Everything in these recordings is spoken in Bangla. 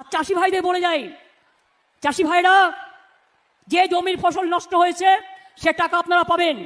চাষি ভাইদের বলে যাই, চাষি ভাইরা যে জমির ফসল নষ্ট হয়েছে সে টাকা আপনারা পাবেন।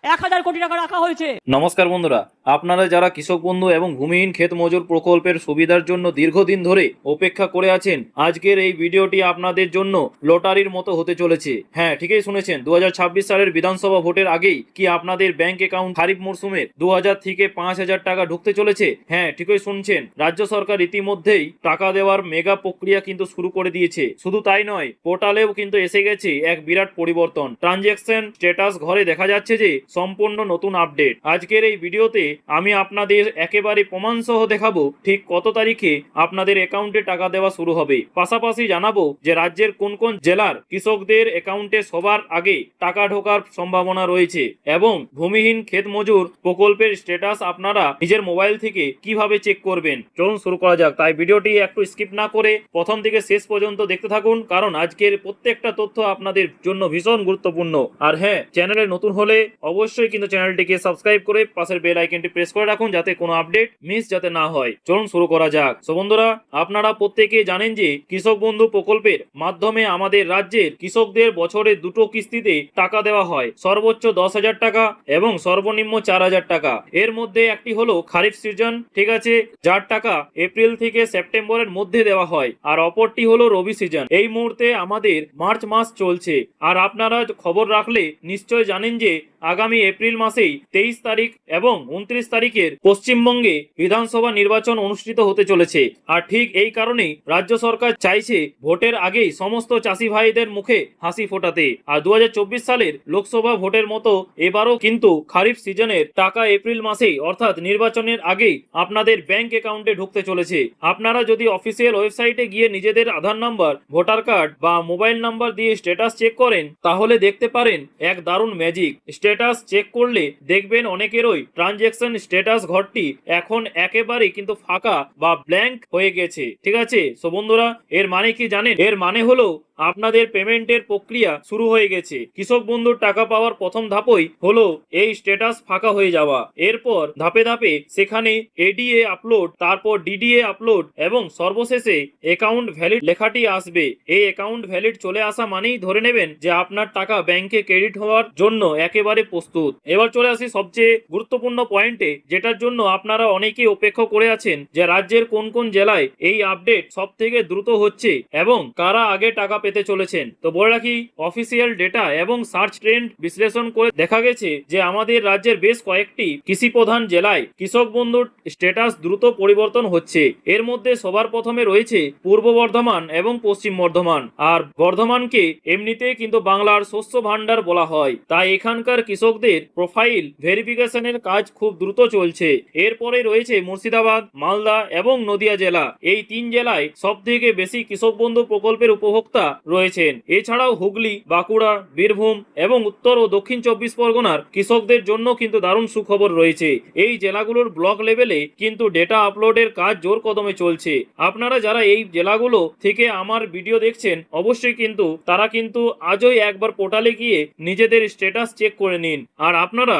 1000 কোটি টাকা রাখা হয়েছে। নমস্কার বন্ধুরা, আপনারা যারা কৃষক বন্ধু এবং ভূমিহীন ক্ষেত মজুর প্রকল্পের সুবিধার জন্য দীর্ঘদিন ধরে অপেক্ষা করে আছেন, আজকের এই ভিডিওটি আপনাদের জন্য লটারির মতো হতে চলেছে। হ্যাঁ, ঠিকই শুনেছেন, 2026 সালের বিধানসভা ভোটের আগেই কি আপনাদের ব্যাংক অ্যাকাউন্ট খারিফ মরশুমের 2000 থেকে 5000 টাকা ঢুকতে চলেছে। হ্যাঁ, ঠিকই শুনছেন, রাজ্য সরকার ইতিমধ্যেই টাকা দেওয়ার মেগা প্রক্রিয়া কিন্তু শুরু করে দিয়েছে। শুধু তাই নয়, পোর্টালেও কিন্তু এসে গেছে এক বিরাট পরিবর্তন। ট্রানজ্যাকশন স্ট্যাটাস ঘরে দেখা যাচ্ছে যে সম্পূর্ণ নতুন আপডেট। আজকের এই ভিডিওতে আমি আপনাদের একেবারে প্রমাণ সহ দেখাবো ঠিক কত তারিখে আপনাদের অ্যাকাউন্টে টাকা দেওয়া শুরু হবে। পাশাপাশি জানাবো যে রাজ্যের কোন কোন জেলার কৃষকদের অ্যাকাউন্টে সবার আগে টাকা ঢোকার সম্ভাবনা রয়েছে এবং ভূমিহীন ক্ষেত মজুর প্রকল্পের স্ট্যাটাস আপনারা নিজের মোবাইল থেকে কিভাবে চেক করবেন। চলুন শুরু করা যাক। তাই ভিডিওটি একটু স্কিপ না করে প্রথম থেকে শেষ পর্যন্ত দেখতে থাকুন, কারণ আজকের প্রত্যেকটা তথ্য আপনাদের জন্য ভীষণ গুরুত্বপূর্ণ। আর হ্যাঁ, চ্যানেলে নতুন হলে অবশ্যই কিন্তু চ্যানেলটিকে সাবস্ক্রাইব করে পাশের বেল আইকনটি প্রেস করে রাখুন, যাতে কোনো আপডেট মিস যাতে না হয়। চলুন শুরু করা যাক। সো বন্ধুরা, আপনারা প্রত্যেকেই জানেন যে কৃষক বন্ধু প্রকল্পের মাধ্যমে আমাদের রাজ্যের কৃষকদের বছরে দুটো কিস্তিতে টাকা দেওয়া হয়, সর্বোচ্চ 10,000 টাকা এবং সর্বনিম্ন 4,000 টাকা। এর মধ্যে একটি হলো খারিফ সিজন, ঠিক আছে, যার টাকা এপ্রিল থেকে সেপ্টেম্বরের মধ্যে দেওয়া হয়, আর অপরটি হলো রবি সিজন। এই মুহূর্তে আমাদের মার্চ মাস চলছে, আর আপনারা খবর রাখলে নিশ্চয় জানেন যে আগামী এপ্রিল মাসেই 23 তারিখ এবং 29 তারিখের পশ্চিমবঙ্গে বিধানসভা নির্বাচন অনুষ্ঠিত হতে চলেছে। আর ঠিক এই কারণেই রাজ্য সরকার চাইছে ভোটের আগেই সমস্ত চাষি ভাইদের মুখে হাসি ফোটাতে। আর 2024 সালের লোকসভা ভোটের মতো এবারও কিন্তু খারিফ সিজনের টাকা এপ্রিল মাসেই অর্থাৎ নির্বাচনের আগেই আপনাদের ব্যাংক অ্যাকাউন্টে ঢুকতে চলেছে। আপনারা যদি অফিসিয়াল ওয়েবসাইটে গিয়ে নিজেদের আধার নাম্বার, ভোটার কার্ড বা মোবাইল নাম্বার দিয়ে স্ট্যাটাস চেক করেন, তাহলে দেখতে পারেন এক দারুণ ম্যাজিক। স্ট্যাটাস চেক করলে দেখবেন অনেকেরই ট্রানজ্যাকশন স্ট্যাটাস ঘরটি এখন একেবারেই কিন্তু ফাঁকা বা ব্ল্যাঙ্ক হয়ে গেছে, ঠিক আছে। সো বন্ধুরা, এর মানে কি জানেন? এর মানে হলো আপনাদের পেমেন্টের প্রক্রিয়া শুরু হয়ে গেছে। কৃষক বন্ধুর টাকা পাওয়ার প্রথম ধাপই হলো এই স্ট্যাটাস ফাঁকা হয়ে যাওয়া। এরপর ধাপে ধাপে সেখানে এডিএ আপলোড, তারপর ডিডিএ আপলোড এবং সর্বশেষে অ্যাকাউন্ট ভ্যালিড লেখাটি আসবে। এই অ্যাকাউন্ট ভ্যালিড চলে আসা মানেই ধরে নেবেন যে আপনার টাকা ব্যাংকে ক্রেডিট হওয়ার জন্য একেবারে প্রস্তুত। এবার চলে আসি সবচেয়ে গুরুত্বপূর্ণ পয়েন্টে, যেটার জন্য আপনারা অনেকেই অপেক্ষা করে আছেন যে রাজ্যের কোন কোন জেলায় এই আপডেট সব থেকে দ্রুত হচ্ছে এবং কারা আগে টাকা পেতে চলেছেন। তো বলে রাখি, অফিসিয়াল ডেটা এবং সার্চ ট্রেন্ড বিশ্লেষণ করে দেখা গেছে যে আমাদের রাজ্যের বেশ কয়েকটি কৃষি প্রধান জেলায় কৃষক বন্ধুর স্ট্যাটাস দ্রুত পরিবর্তন হচ্ছে। এর মধ্যে সবার প্রথমে রয়েছে পূর্ব বর্ধমান এবং পশ্চিম বর্ধমান। আর বর্ধমানকে এমনিতেই কিন্তু বাংলার শস্য ভান্ডার বলা হয়, তাই এখানকার কৃষকদের প্রোফাইল ভেরিফিকেশনের কাজ খুব দ্রুত চলছে। এরপরে রয়েছে মুর্শিদাবাদ, মালদা এবং নদিয়া জেলা। এই 3 জেলায় সব থেকে বেশি কৃষক বন্ধু প্রকল্পের উপভোক্তা রয়েছেন। এছাড়াও হুগলি, বাঁকুড়া, বীরভূম এবং উত্তর ও দক্ষিণ 24 পরগনার কৃষকদের জন্য কিন্তু দারুণ সুখবর রয়েছে। এই জেলাগুলোর ব্লক লেভেলে কিন্তু ডেটা আপলোডের কাজ জোর কদমে চলছে। আপনারা যারা এই জেলাগুলো থেকে আমার ভিডিও দেখছেন, অবশ্যই কিন্তু তারা কিন্তু আজই একবার পোর্টালে গিয়ে নিজেদের স্ট্যাটাস চেক করে নিন। আর আপনারা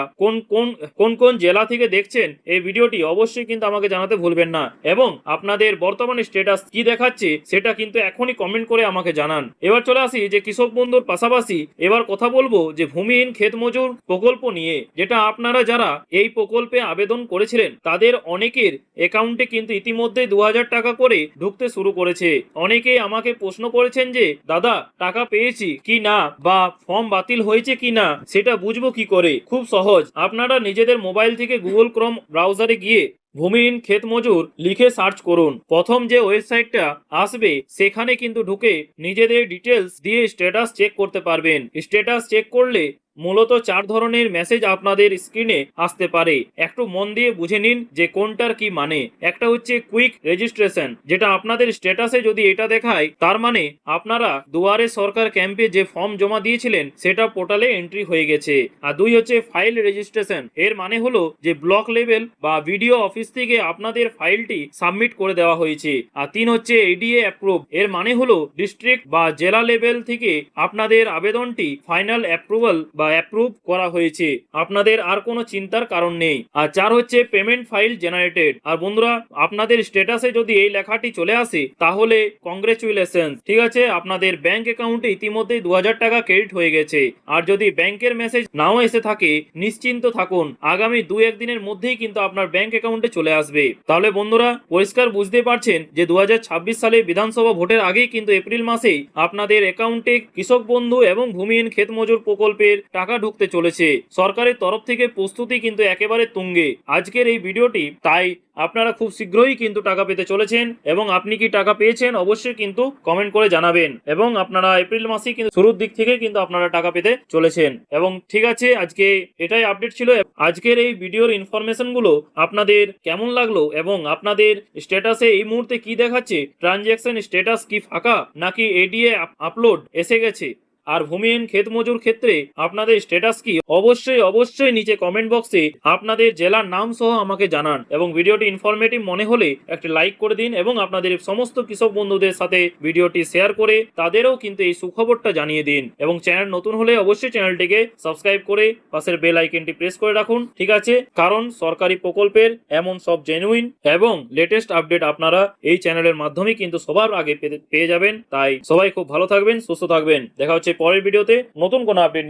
কোন কোন জেলা থেকে দেখছেন এই ভিডিওটি, অবশ্যই কিন্তু আমাকে জানাতে ভুলবেন না এবং আপনাদের বর্তমানে স্ট্যাটাস কি দেখাচ্ছে সেটা কিন্তু এখনই কমেন্ট করে আমাকে জানান। এবার চলে আসি যে কৃষক বন্ধুর পাশাপাশি এবার কথা বলবো যে ভূমিহীন ক্ষেত মজুর প্রকল্প নিয়ে, যেটা আপনারা যারা এই প্রকল্পে আবেদন করেছিলেন তাদের অনেকের অ্যাকাউন্টে কিন্তু ইতিমধ্যে 2000 টাকা করে ঢুকতে শুরু করেছে। অনেকেই আমাকে প্রশ্ন করেছেন যে দাদা, টাকা পেয়েছি কি না বা ফর্ম বাতিল হয়েছে কি না সেটা বুঝবো কি করে। খুব সহজ, আপনারা নিজেদের মোবাইল থেকে গুগল ক্রোম ব্রাউজারে গিয়ে ভূমিহীন ক্ষেত মজুর লিখে সার্চ করুন। প্রথম যে ওয়েবসাইটটা আসবে সেখানে কিন্তু ঢুকে নিজেদের ডিটেলস দিয়ে স্ট্যাটাস চেক করতে পারবেন। স্ট্যাটাস চেক করলে মূলত 4 ধরনের মেসেজ আপনাদের স্ক্রিনে আসতে পারে। একটু মন দিয়ে বুঝে নিন যে কোনটার কি মানে। একটা হচ্ছে কুইক রেজিস্ট্রেশন, যেটা আপনাদের স্ট্যাটাসে যদি এটা দেখায় তার মানে আপনারা দুয়ারে সরকার ক্যাম্পে যে ফর্ম জমা দিয়েছিলেন সেটা পোর্টালে এন্ট্রি হয়ে গেছে। আর 2 হচ্ছে ফাইল রেজিস্ট্রেশন, এর মানে হলো যে ব্লক লেভেল বা ভিডিও অফিস থেকে আপনাদের ফাইলটি সাবমিট করে দেওয়া হয়েছে। আর 3 হচ্ছে এডিএ অ্যাপ্রুভ, এর মানে হলো ডিস্ট্রিক্ট বা জেলা লেভেল থেকে আপনাদের আবেদনটি ফাইনাল অ্যাপ্রুভাল বা অ্যাপ্রুভ করা হয়েছে। আপনাদের আর কোনো চিন্তার কারণ নেই। আর 4 হচ্ছে পেমেন্ট ফাইল জেনারেটেড। আর বন্ধুরা, আপনাদের স্ট্যাটাসে যদি এই লেখাটি চলে আসে তাহলে কংগ্রেচুলেশন, ঠিক আছে, আপনাদের ব্যাংক অ্যাকাউন্টে ইতিমধ্যেই 2000 টাকা ক্রেডিট হয়ে গেছে। আর যদি ব্যাংকের মেসেজ নাও এসে থাকে, নিশ্চিন্ত থাকুন, আগামী 2-1 দিনের মধ্যেই কিন্তু আপনার ব্যাংক অ্যাকাউন্টে চলে আসবে। তাহলে বন্ধুরা, পরিষ্কার বুঝতে পারছেন যে 2026 সালে বিধানসভা ভোটের আগেই কিন্তু এপ্রিল মাসেই আপনাদের অ্যাকাউন্টে কৃষক বন্ধু এবং ভূমিহীন ক্ষেত মজুর প্রকল্পের টাকা ঢুকতে চলেছে। সরকারের তরফ থেকে প্রস্তুতি কিন্তু একেবারে তুঙ্গে। আজকের এই ভিডিওটি তাই আপনারা খুব শীঘ্রই কিন্তু টাকা পেতে চলেছেন। এবং আপনি কি টাকা পেয়েছেন অবশ্যই কিন্তু কমেন্ট করে জানাবেন। এবং আপনারা এপ্রিল মাসেই কিন্তু শুরুর দিক থেকে কিন্তু আপনারা টাকা পেতে চলেছেন। এবং ঠিক আছে, আজকে এটাই আপডেট ছিল। আজকের এই ভিডিওর ইনফরমেশন গুলো আপনাদের কেমন লাগলো এবং আপনাদের স্ট্যাটাসে এই মুহূর্তে কি দেখাচ্ছে, ট্রানজ্যাকশন স্ট্যাটাস কি ফাঁকা নাকি এডিএ আপলোড এসে গেছে, আর ভূমিহীন ক্ষেত মজুর ক্ষেত্রে আপনাদের স্ট্যাটাস কি, অবশ্যই নিচে কমেন্ট বক্সে আপনাদের জেলার নাম সহ আমাকে জানান। এবং ভিডিওটি ইনফরমেটিভ মনে হলে একটি লাইক করে দিন এবং আপনাদের সমস্ত কৃষক বন্ধুদের সাথে ভিডিওটি শেয়ার করে তাদেরও কিন্তু এই সুখবরটা জানিয়ে দিন। এবং চ্যানেল নতুন হলে অবশ্যই চ্যানেলটিকে সাবস্ক্রাইব করে পাশের বেল আইকনটি প্রেস করে রাখুন, ঠিক আছে, কারণ সরকারি প্রকল্পের এমন সব জেনুইন এবং লেটেস্ট আপডেট আপনারা এই চ্যানেলের মাধ্যমে কিন্তু সবার আগে পেয়ে যাবেন। তাই সবাই খুব ভালো থাকবেন, সুস্থ থাকবেন। দেখা হচ্ছে পরের ভিডিওতে নতুন কোনো আপডেট নিয়ে।